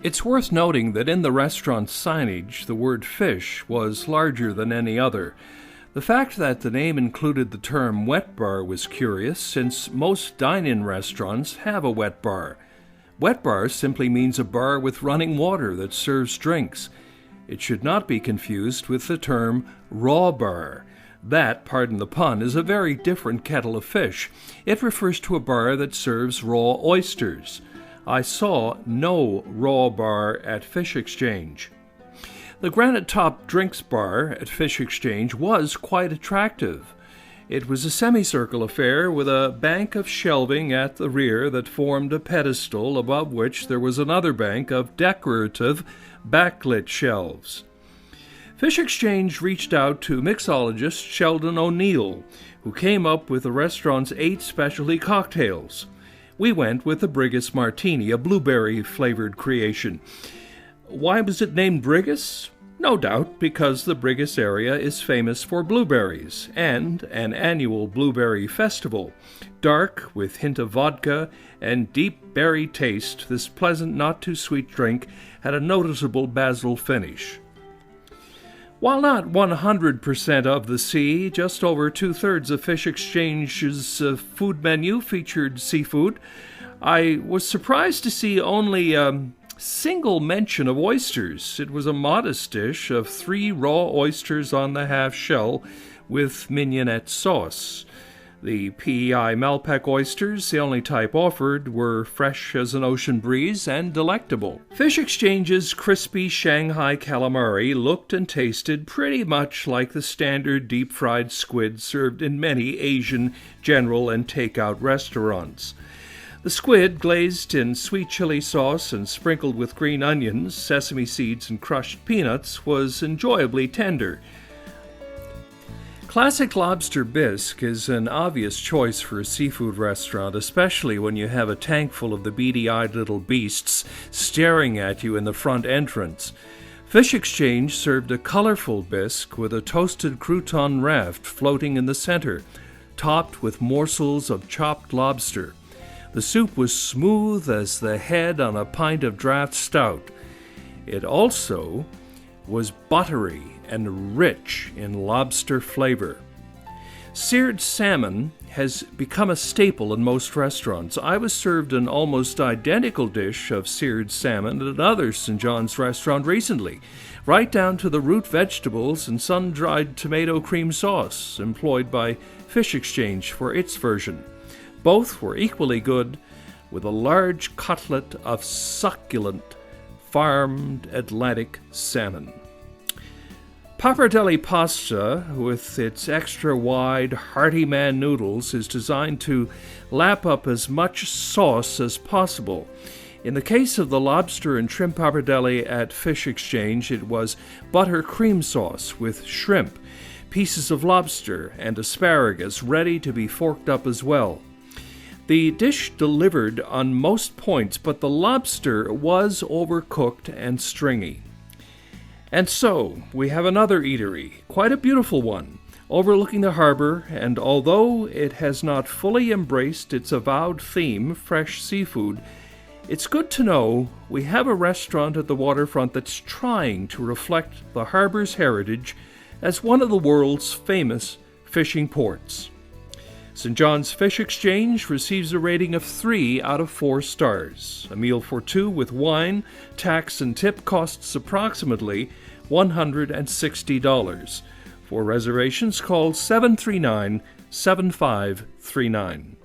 It's worth noting that in the restaurant's signage, the word fish was larger than any other. The fact that the name included the term wet bar was curious, since most dine-in restaurants have a wet bar. Wet bar simply means a bar with running water that serves drinks. It should not be confused with the term raw bar. That, pardon the pun, is a very different kettle of fish. It refers to a bar that serves raw oysters. I saw no raw bar at Fish Exchange. The granite-topped drinks bar at Fish Exchange was quite attractive. It was a semicircle affair with a bank of shelving at the rear that formed a pedestal above which there was another bank of decorative backlit shelves. Fish Exchange reached out to mixologist Sheldon O'Neill, who came up with the restaurant's 8 specialty cocktails. We went with the Brigus Martini, a blueberry-flavored creation. Why was it named Brigus? No doubt because the Brigus area is famous for blueberries and an annual blueberry festival. Dark, with hint of vodka and deep berry taste, this pleasant, not-too-sweet drink had a noticeable basil finish. While not 100% of the sea, just over 2/3 of Fish Exchange's food menu featured seafood. I was surprised to see only single mention of oysters. It was a modest dish of 3 raw oysters on the half shell with mignonette sauce. The PEI Malpec oysters, the only type offered, were fresh as an ocean breeze and delectable. Fish Exchange's crispy Shanghai Calamari looked and tasted pretty much like the standard deep-fried squid served in many Asian general and takeout restaurants. The squid, glazed in sweet chili sauce and sprinkled with green onions, sesame seeds, and crushed peanuts, was enjoyably tender. Classic Lobster Bisque is an obvious choice for a seafood restaurant, especially when you have a tank full of the beady-eyed little beasts staring at you in the front entrance. Fish Exchange served a colorful bisque with a toasted crouton raft floating in the center, topped with morsels of chopped lobster. The soup was smooth as the head on a pint of draft stout. It also was buttery and rich in lobster flavor. Seared salmon has become a staple in most restaurants. I was served an almost identical dish of seared salmon at another St. John's restaurant recently, right down to the root vegetables and sun-dried tomato cream sauce employed by Fish Exchange for its version. Both were equally good, with a large cutlet of succulent farmed Atlantic salmon. Pappardelle pasta, with its extra-wide, hearty man noodles, is designed to lap up as much sauce as possible. In the case of the lobster and shrimp pappardelle at Fish Exchange, it was butter cream sauce with shrimp, pieces of lobster, and asparagus ready to be forked up as well. The dish delivered on most points, but the lobster was overcooked and stringy. And so, we have another eatery, quite a beautiful one, overlooking the harbor, and although it has not fully embraced its avowed theme, fresh seafood, it's good to know we have a restaurant at the waterfront that's trying to reflect the harbor's heritage as one of the world's famous fishing ports. St. John's Fish Exchange receives a rating of 3 out of 4 stars. A meal for 2 with wine, tax, and tip costs approximately $160. For reservations, call 739-7539.